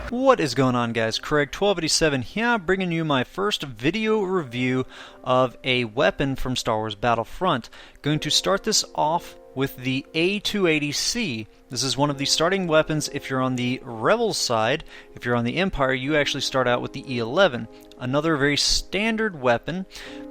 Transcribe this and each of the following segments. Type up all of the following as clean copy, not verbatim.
What is going on, guys? Craig 1287 here, bringing you my first video review of a weapon from Star Wars Battlefront. Going to start this off with the A280C. This is one of the starting weapons if you're on the Rebels side. If you're on the Empire, you actually start out with the E11. Another very standard weapon,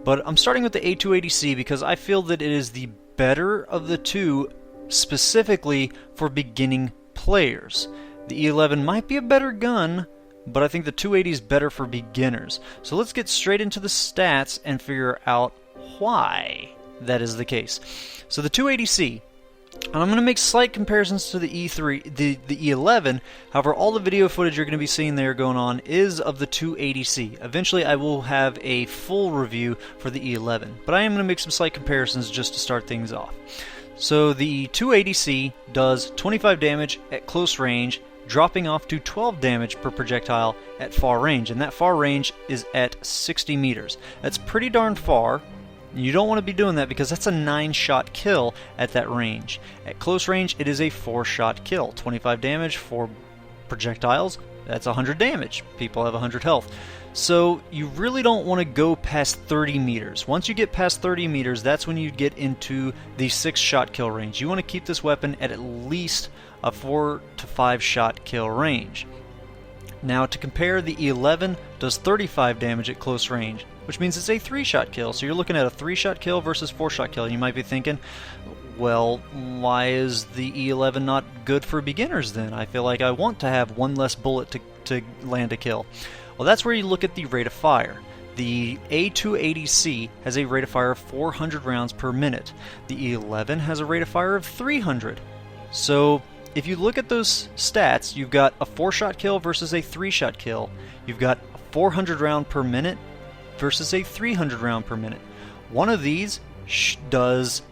but I'm starting with the A280C because I feel that it is the better of the two, specifically for beginning players. The E11 might be a better gun, but I think the 280 is better for beginners. So let's get straight into the stats and figure out why that is the case. So the 280C, and I'm going to make slight comparisons to the the E11. However, all the video footage you're going to be seeing there going on is of the 280C. Eventually I will have a full review for the E11, but I am going to make some slight comparisons just to start things off. So the 280C does 25 damage at close range, dropping off to 12 damage per projectile at far range, and that far range is at 60 meters. That's pretty darn far. You don't want to be doing that because that's a 9-shot kill at that range. At close range, it is a 4-shot kill. 25 damage for projectiles, that's 100 damage. People have 100 health. So you really don't want to go past 30 meters. Once you get past 30 meters, that's when you get into the 6-shot kill range. You want to keep this weapon at least a 4 to 5 shot kill range. Now, to compare, the E11 does 35 damage at close range, which means it's a 3-shot kill. So you're looking at a 3-shot kill versus 4-shot kill. And you might be thinking, well, why is the E11 not good for beginners then? I feel like I want to have one less bullet to land a kill. Well, that's where you look at the rate of fire. The A280C has a rate of fire of 400 rounds per minute. The E11 has a rate of fire of 300. So if you look at those stats, you've got a 4-shot kill versus a 3-shot kill. You've got a 400 round per minute versus a 300 round per minute. One of these is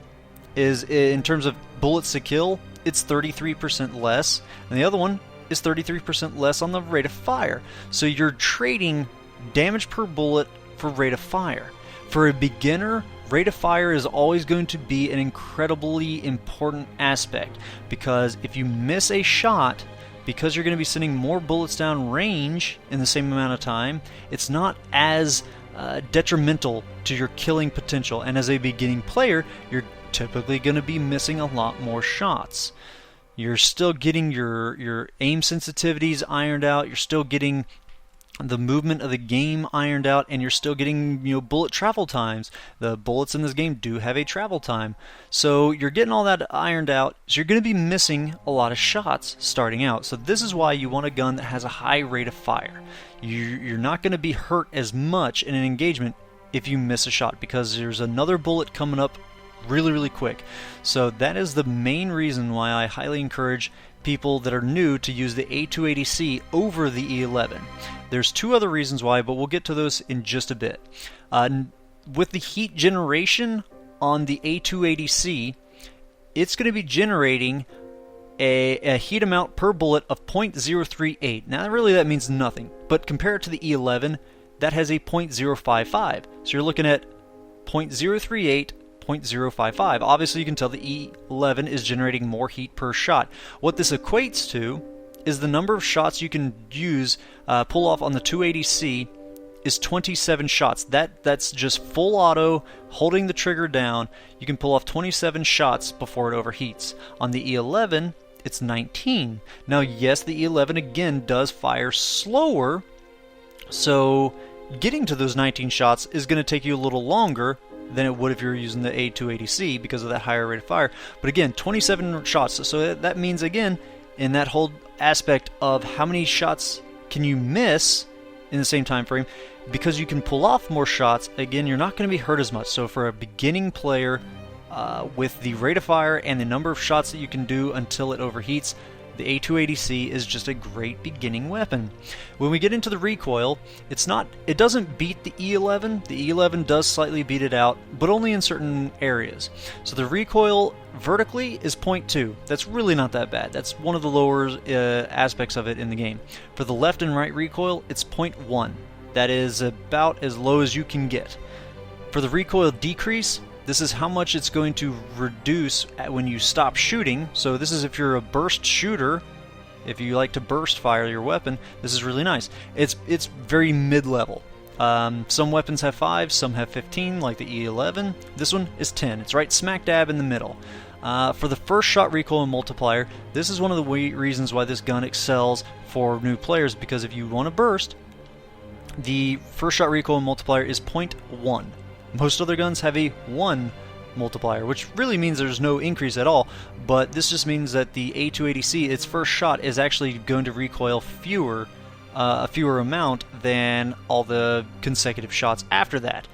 in terms of bullets to kill, it's 33% less, and the other one is 33% less on the rate of fire. So you're trading damage per bullet for rate of fire. For a beginner, rate of fire is always going to be an incredibly important aspect, because if you miss a shot, because you're going to be sending more bullets down range in the same amount of time, it's not as detrimental to your killing potential. And as a beginning player, you're typically going to be missing a lot more shots. You're still getting your aim sensitivities ironed out, you're still getting the movement of the game ironed out, and you're still getting, bullet travel times. The bullets in this game do have a travel time. So you're getting all that ironed out, so you're going to be missing a lot of shots starting out. So this is why you want a gun that has a high rate of fire. You're not going to be hurt as much in an engagement if you miss a shot, because there's another bullet coming up really quick. So that is the main reason why I highly encourage people that are new to use the A280C over the E11. There's two other reasons why, but we'll get to those in just a bit. With the heat generation on the A280C, it's going to be generating a heat amount per bullet of 0.038. Now really that means nothing, but compare it to the E11, that has a 0.055. So you're looking at 0.038, 0.055. Obviously you can tell the E11 is generating more heat per shot. What this equates to is the number of shots you can pull off on the 280C is 27 shots. That's just full auto, holding the trigger down. You can pull off 27 shots before it overheats. On the E11, it's 19. Now yes, the E11 again does fire slower, so getting to those 19 shots is going to take you a little longer than it would if you were using the A280C because of that higher rate of fire. But again, 27 shots. So that means, again, in that whole aspect of how many shots can you miss in the same time frame, because you can pull off more shots, again, you're not going to be hurt as much. So for a beginning player, with the rate of fire and the number of shots that you can do until it overheats, the A280C is just a great beginning weapon. When we get into the recoil, it doesn't beat the E11. The E11 does slightly beat it out, but only in certain areas. So the recoil vertically is 0.2. That's really not that bad. That's one of the lower aspects of it in the game. For the left and right recoil, it's 0.1. That is about as low as you can get. For the recoil decrease, this is how much it's going to reduce when you stop shooting. So this is if you're a burst shooter, if you like to burst fire your weapon, this is really nice. It's very mid-level. Some weapons have 5, some have 15, like the E11. This one is 10. It's right smack dab in the middle. For the first shot recoil and multiplier, this is one of the reasons why this gun excels for new players, because if you want to burst, the first shot recoil and multiplier is 0.1. Most other guns have a 1 multiplier, which really means there's no increase at all, but this just means that the A280C, its first shot, is actually going to recoil a fewer amount than all the consecutive shots after that.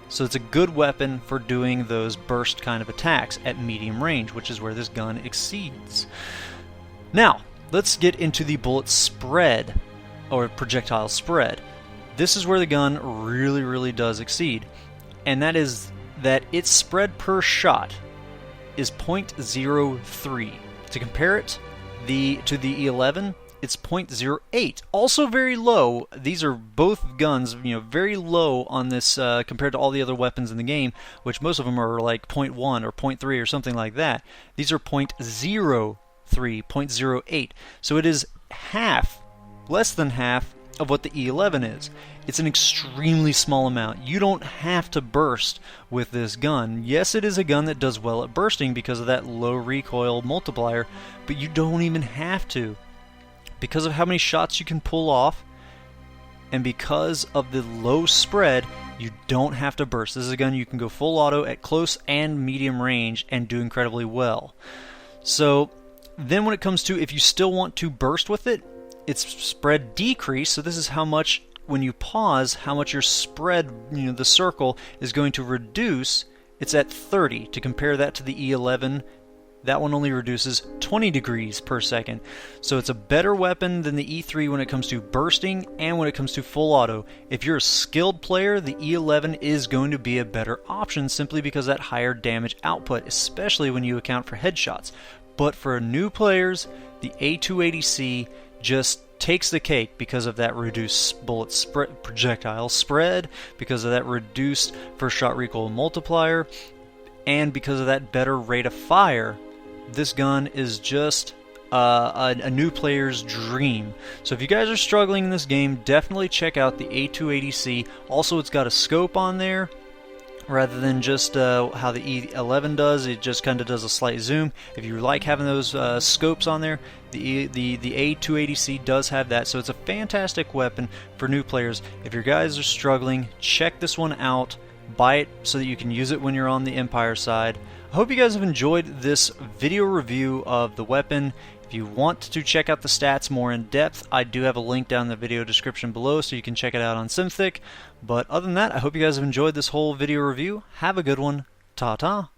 So it's a good weapon for doing those burst kind of attacks at medium range, which is where this gun exceeds. Now, let's get into the bullet spread, or projectile spread. This is where the gun really, really does exceed. And that is that its spread per shot is 0.03. To compare it to the E11, it's 0.08. Also very low. These are both guns, very low on this compared to all the other weapons in the game, which most of them are like 0.1 or 0.3 or something like that. These are 0.03, 0.08. So it is half, less than half of what the E11 is. It's an extremely small amount. You don't have to burst with this gun. Yes, it is a gun that does well at bursting because of that low recoil multiplier, but you don't even have to. Because of how many shots you can pull off, and because of the low spread, you don't have to burst. This is a gun you can go full auto at close and medium range and do incredibly well. So then when it comes to if you still want to burst with it, its spread decrease, so this is how much, when you pause, how much your spread, the circle, is going to reduce. It's at 30. To compare that to the E11, that one only reduces 20 degrees per second. So it's a better weapon than the E3 when it comes to bursting and when it comes to full auto. If you're a skilled player, the E11 is going to be a better option simply because of that higher damage output, especially when you account for headshots. But for new players, the A280C just takes the cake because of that reduced bullet projectile spread, because of that reduced first shot recoil multiplier, and because of that better rate of fire. This gun is just a new player's dream. So if you guys are struggling in this game, definitely check out the A280C. Also, it's got a scope on there, rather than just how the E11 does. It just kind of does a slight zoom. If you like having those scopes on there, the A280C does have that. So it's a fantastic weapon for new players. If your guys are struggling, check this one out. Buy it so that you can use it when you're on the Empire side. I hope you guys have enjoyed this video review of the weapon. If you want to check out the stats more in depth, I do have a link down in the video description below so you can check it out on SimThick. But other than that, I hope you guys have enjoyed this whole video review. Have a good one. Ta-ta.